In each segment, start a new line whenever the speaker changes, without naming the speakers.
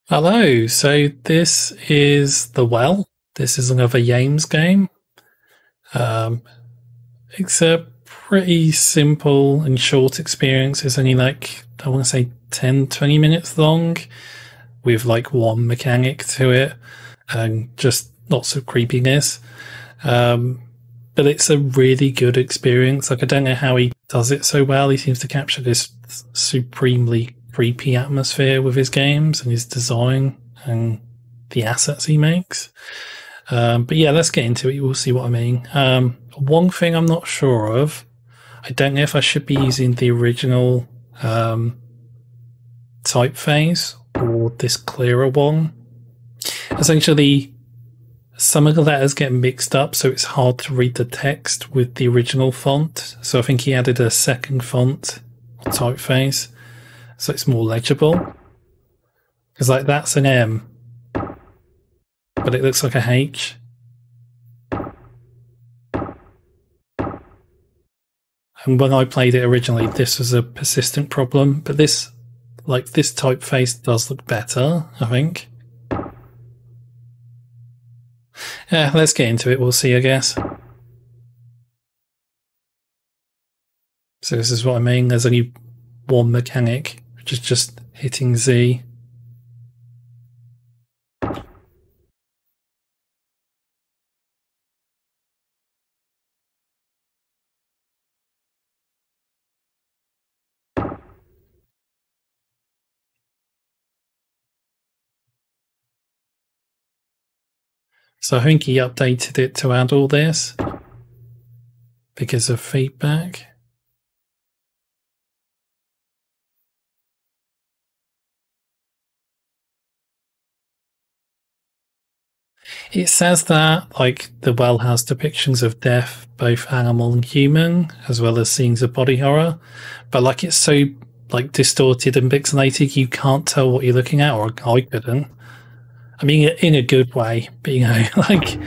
Hello, so this is The Well. This is another Yames game. Um, it's a pretty simple and short experience. It's only like, I want to say 10, 20 minutes long with like one mechanic to it and just lots of creepiness. Um, but it's a really good experience. Like, I don't know how he does it so well. He seems to capture this supremely creepy atmosphere with his games and his design and the assets he makes. But yeah, let's get into it. You'll see what I mean. One thing I'm not sure of, I don't know if I should be using the original typeface or this clearer one. Essentially, some of the letters get mixed up, so it's hard to read the text with the original font. So I think he added a second font or typeface, so it's more legible. Because like that's an M, but it looks like a H. And when I played it originally, this was a persistent problem, but this typeface does look better, I think. Yeah, let's get into it. We'll see, I guess. So this is what I mean. There's only one mechanic, which is just hitting Z. So I think he updated it to add all this because of feedback. It says that like the well has depictions of death, both animal and human, as well as scenes of body horror. But like it's so like distorted and pixelated, you can't tell what you're looking at, or I couldn't. I mean, in a good way, but you know, like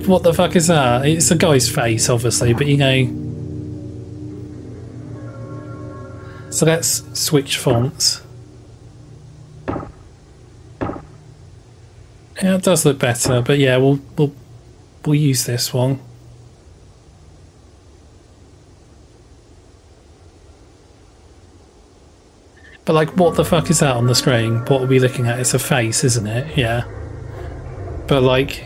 what the fuck is that? It's a guy's face, obviously, but you know. So let's switch fonts. Yeah, it does look better, but yeah, we'll use this one. But like, what the fuck is that on the screen? What are we looking at? It's a face, isn't it? Yeah. But like,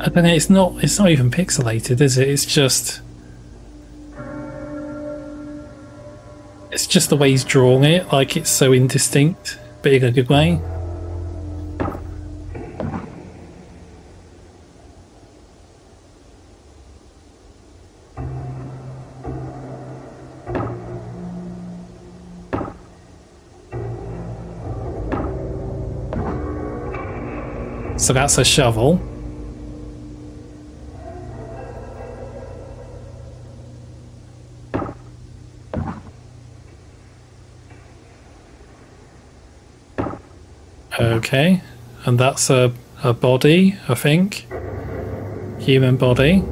I don't know. It's not. It's not even pixelated, is it? It's just the way he's drawn it. Like, it's so indistinct, but in a good way. So that's a shovel. Okay, and that's a body, I think. Human body.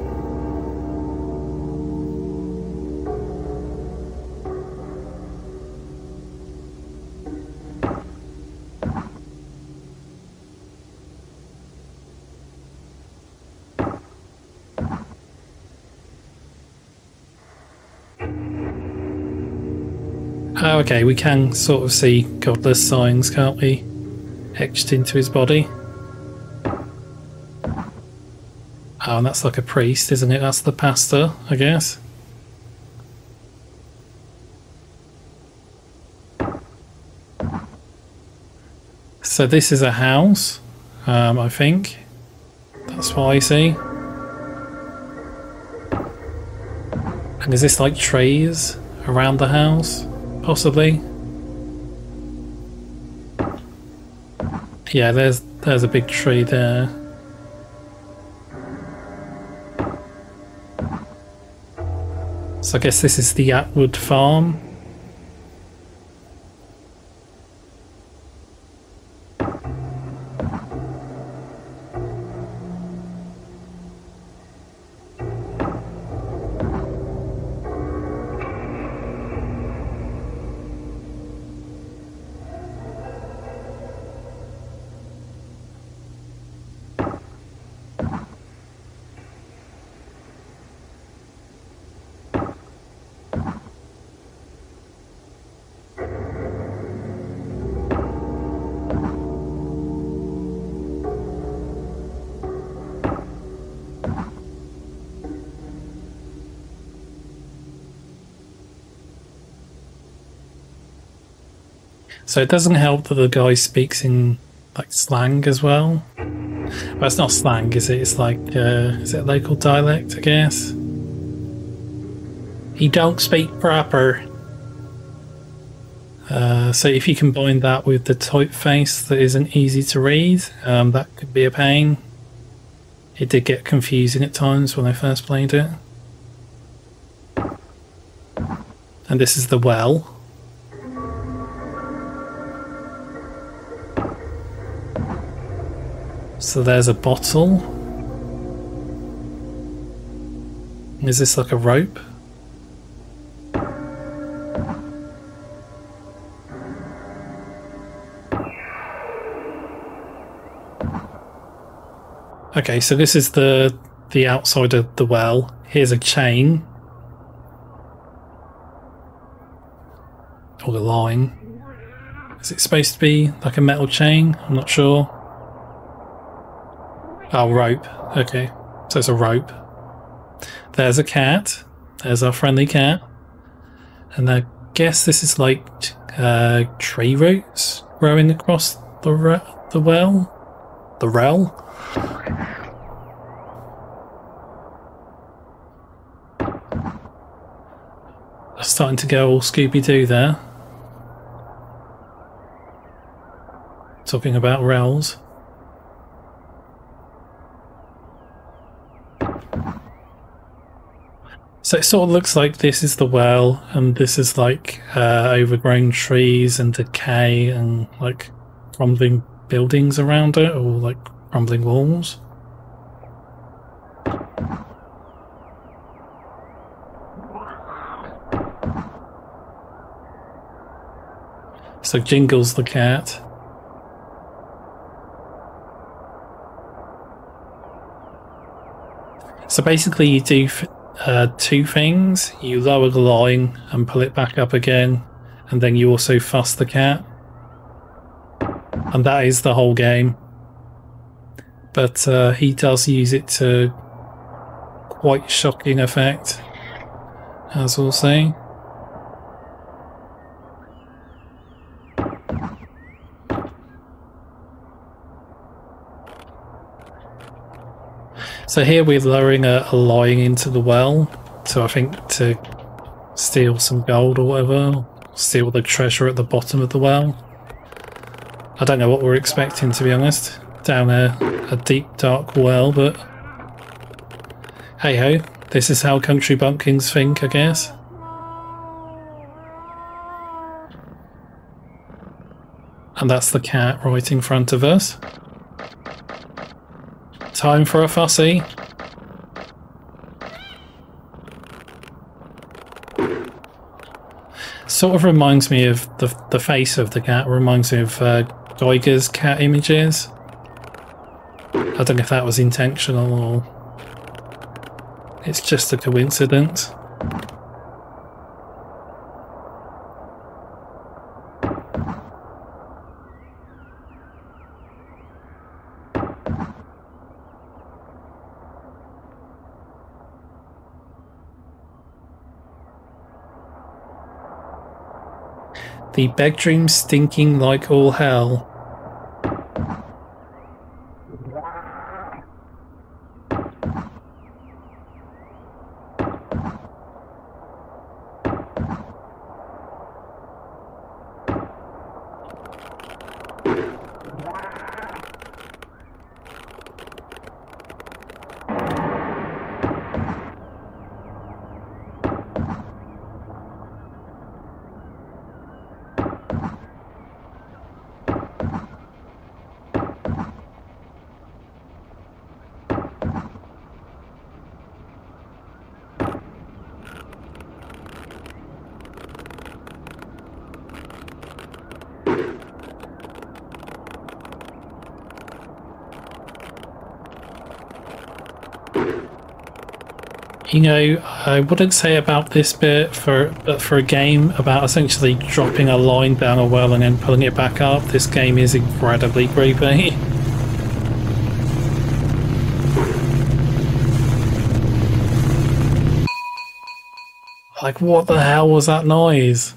Oh, okay, we can sort of see godless signs, can't we? Etched into his body. Oh, and that's like a priest, isn't it? That's the pastor, I guess. So this is a house, I think. That's what I see. And is this like trees around the house? Possibly. Yeah, there's a big tree there. So I guess this is the Atwood farm. So it doesn't help that the guy speaks in like slang as well. Well, it's not slang, is it? It's like, is it local dialect, I guess? He don't speak proper. So if you combine that with the typeface that isn't easy to read, that could be a pain. It did get confusing at times when I first played it. And this is the well. So there's a bottle. Is this like a rope? Okay, so this is the outside of the well. Here's a chain. Or a line. Is it supposed to be like a metal chain? I'm not sure. Oh, rope. Okay, so it's a rope. There's a cat. There's our friendly cat. And I guess this is like tree roots growing across the well. The rel. Starting to go all Scooby-Doo there. Talking about rels. So it sort of looks like this is the well, and this is like overgrown trees and decay and like crumbling buildings around it, or like crumbling walls. So Jingle's the cat. So basically you do two things. You lower the line and pull it back up again, and then you also fuss the cat. And that is the whole game. But he does use it to quite shocking effect, as we'll see. So here we're lowering a line into the well, so I think to steal some gold or whatever, steal the treasure at the bottom of the well. I don't know what we're expecting, to be honest, down a deep dark well, but hey ho, this is how country bumpkins think, I guess. And that's the cat right in front of us. Time for a fussy. Sort of reminds me of the face of the cat, reminds me of Geiger's cat images. I don't know if that was intentional or it's just a coincidence. The bedroom stinking like all hell. You know, I wouldn't say about this bit, but for a game about essentially dropping a line down a well and then pulling it back up, this game is incredibly creepy. Like, what the hell was that noise?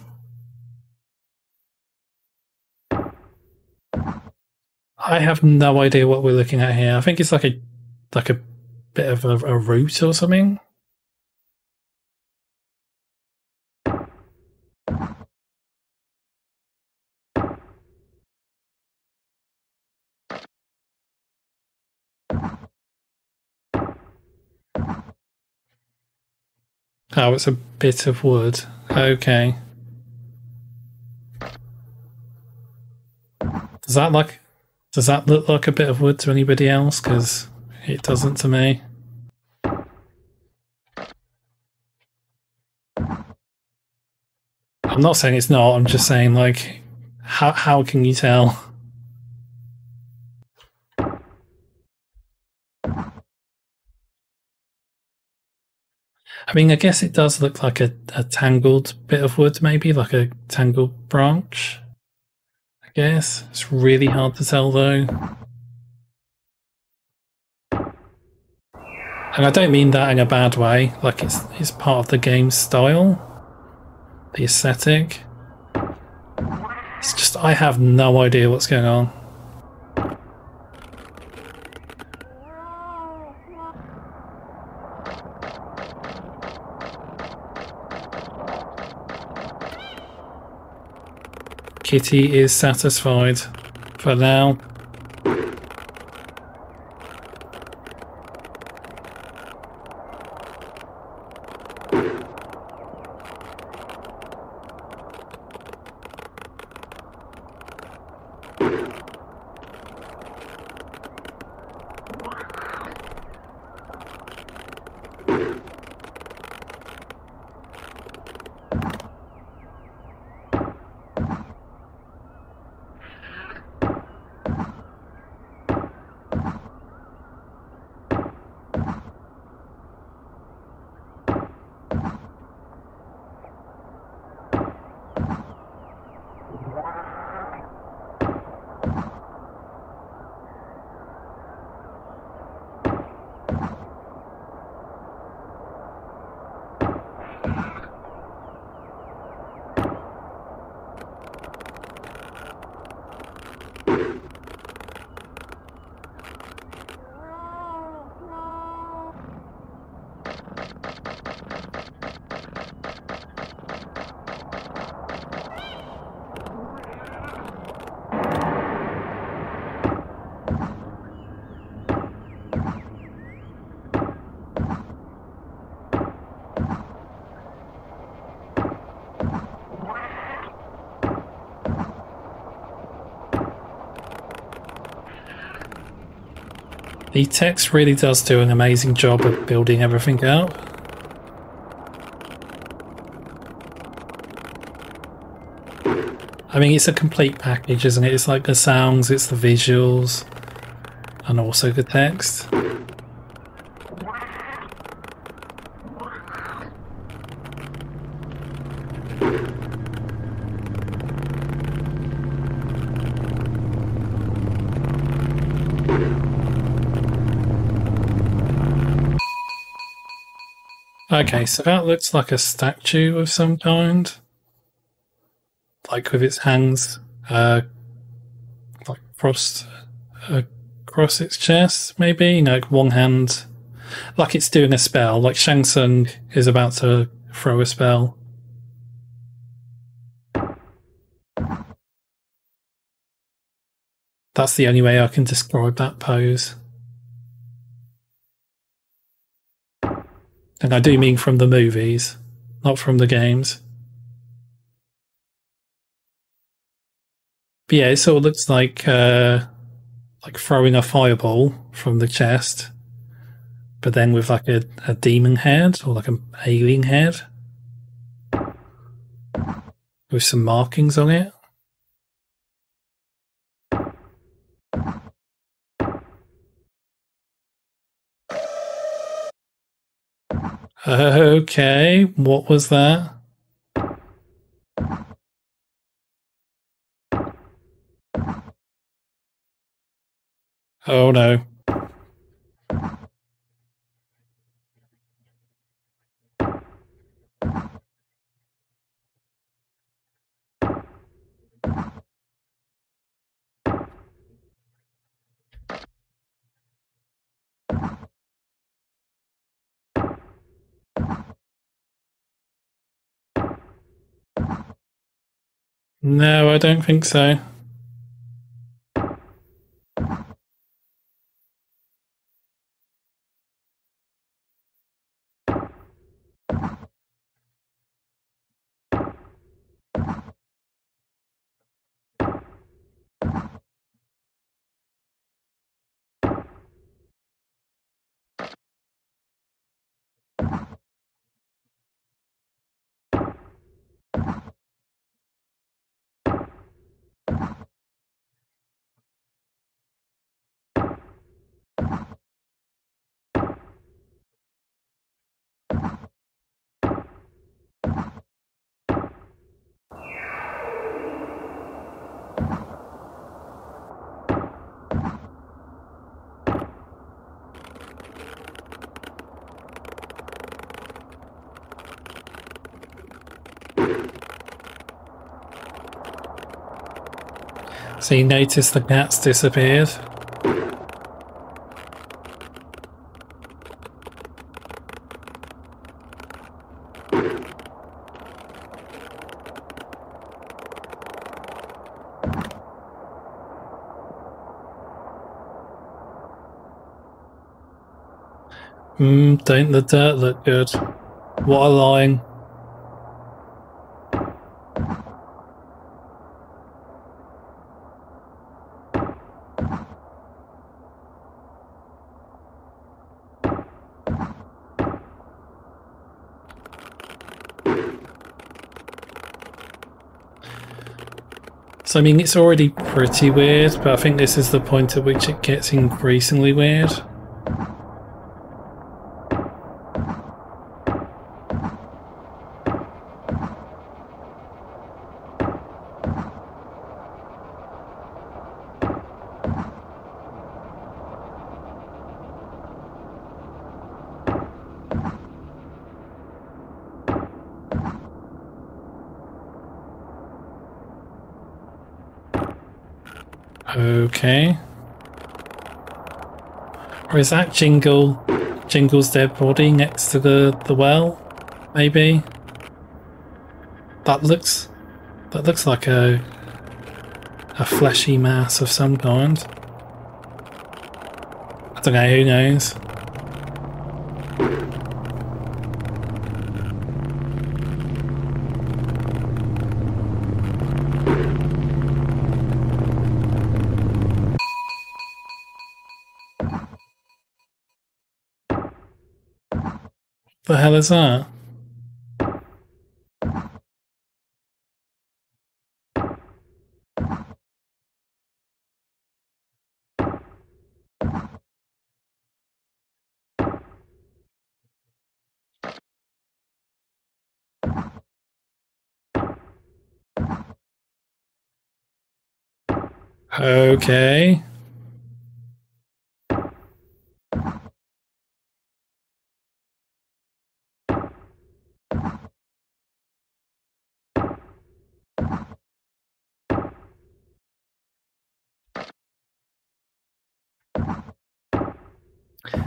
I have no idea what we're looking at here. I think it's like a bit of a route or something. Oh, it's a bit of wood. Okay. Does that like does that look like a bit of wood to anybody else? Because it doesn't to me. I'm not saying it's not. I'm just saying like how can you tell? I mean, I guess it does look like a tangled bit of wood, maybe like a tangled branch. I guess it's really hard to tell though. And I don't mean that in a bad way. Like it's part of the game's style, the aesthetic. It's just I have no idea what's going on. Kitty is satisfied for now. The text really does do an amazing job of building everything out. I mean, it's a complete package, isn't it? It's like the sounds, it's the visuals, and also the text. Okay, so that looks like a statue of some kind. Like with its hands like across its chest, maybe? You know, like one hand, like it's doing a spell, like Shang Tsung is about to throw a spell. That's the only way I can describe that pose. And I do mean from the movies, not from the games. But yeah, it sort of looks like throwing a fireball from the chest, but then with like a demon head or like an alien head with some markings on it. Okay, what was that? Oh no. No, I don't think so. So you notice the cat's disappeared? Don't the dirt look good? What a line. So I mean, it's already pretty weird, but I think this is the point at which it gets increasingly weird. Okay. Or is that Jingle's dead body next to the well? Maybe? That looks like a fleshy mass of some kind. I don't know, who knows? The hell is that? Okay.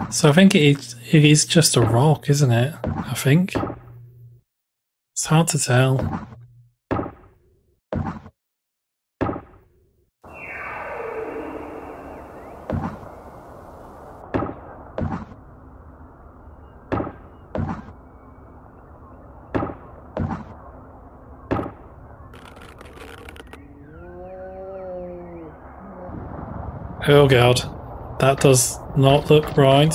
So I think it is just a rock, isn't it? I think. It's hard to tell. Oh god, that does not look right.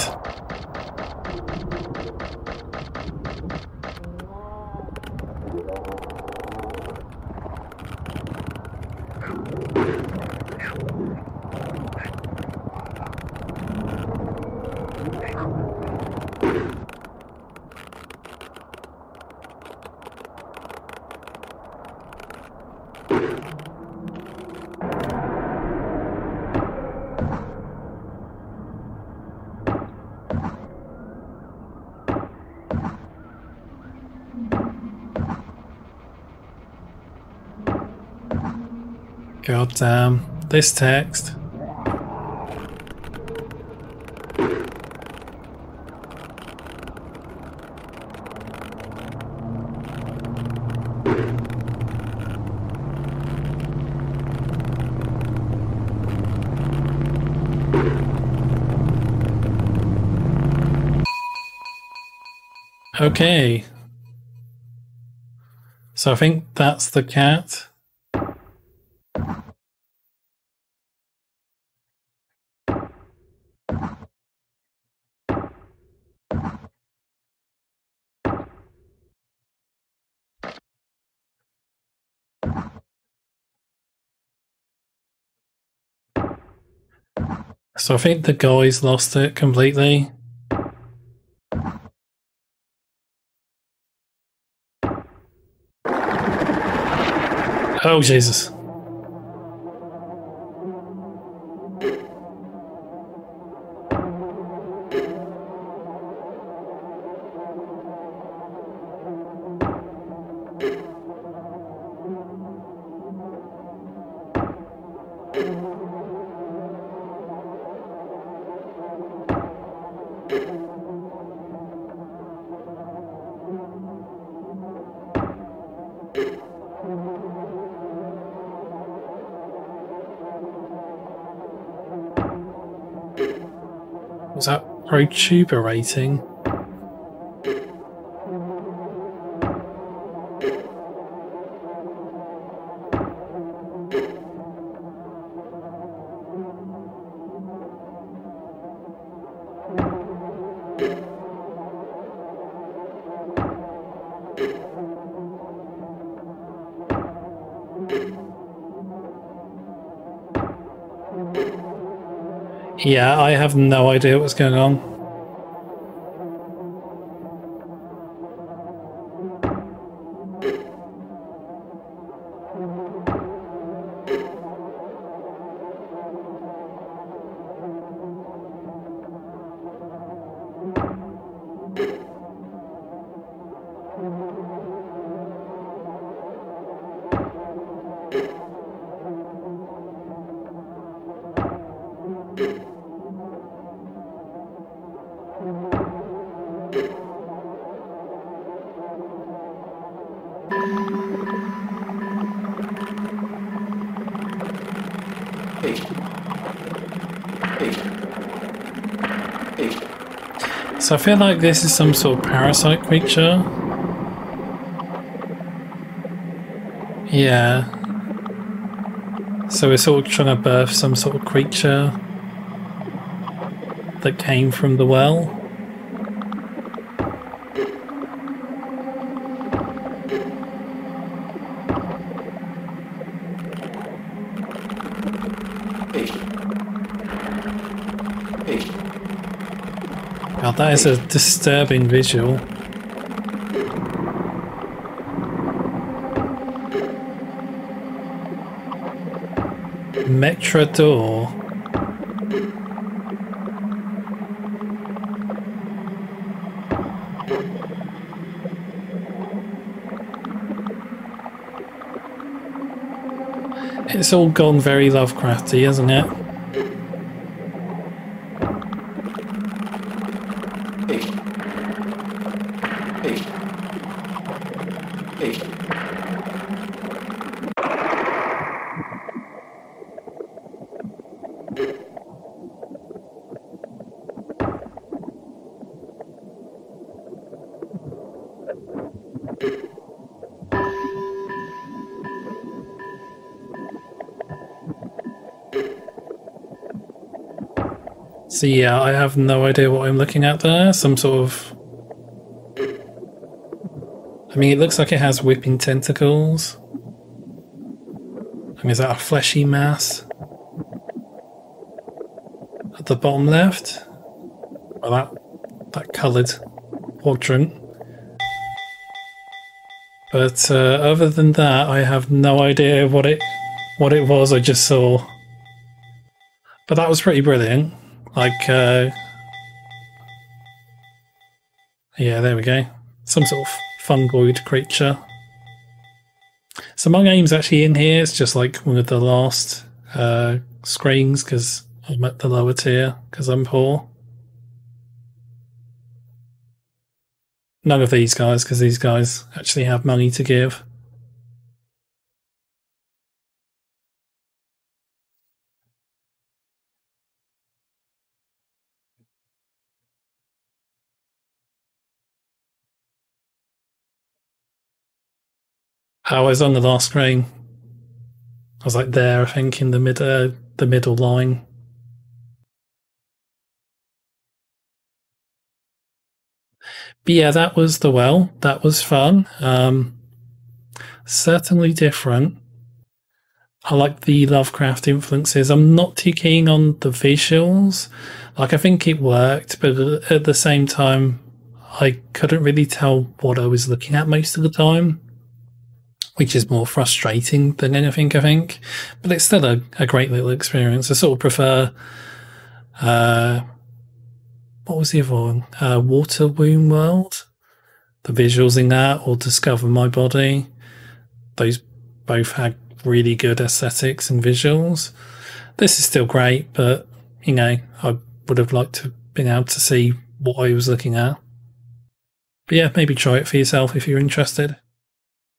God damn, this text. Okay. So I think that's the cat. So I think the guy's lost it completely. Oh, Jesus. Was that protuberating? Yeah, I have no idea what's going on. So I feel like this is some sort of parasite creature. Yeah. So we're sort of trying to birth some sort of creature that came from the well. God, that is a disturbing visual. Metrodor. It's all gone very Lovecrafty, hasn't it? So yeah, I have no idea what I'm looking at there. Some sort of... I mean, it looks like it has whipping tentacles. I mean, is that a fleshy mass? At the bottom left? Well, that coloured quadrant. But other than that, I have no idea what it was I just saw. But that was pretty brilliant. Like, yeah, there we go. Some sort of fungoid creature. So my name's actually in here. It's just like one of the last screens because I'm at the lower tier because I'm poor. None of these guys because these guys actually have money to give. I was on the last screen. I was like there, I think, in the middle line. But yeah, that was the well. That was fun. Certainly different. I like the Lovecraft influences. I'm not too keen on the visuals. Like, I think it worked, but at the same time, I couldn't really tell what I was looking at most of the time, which is more frustrating than anything, I think. But it's still a great little experience. I sort of prefer, uh, what was the other one? Water Womb World. The visuals in that, or Discover My Body. Those both had really good aesthetics and visuals. This is still great, but I would have liked to have been able to see what I was looking at. But yeah, maybe try it for yourself if you're interested.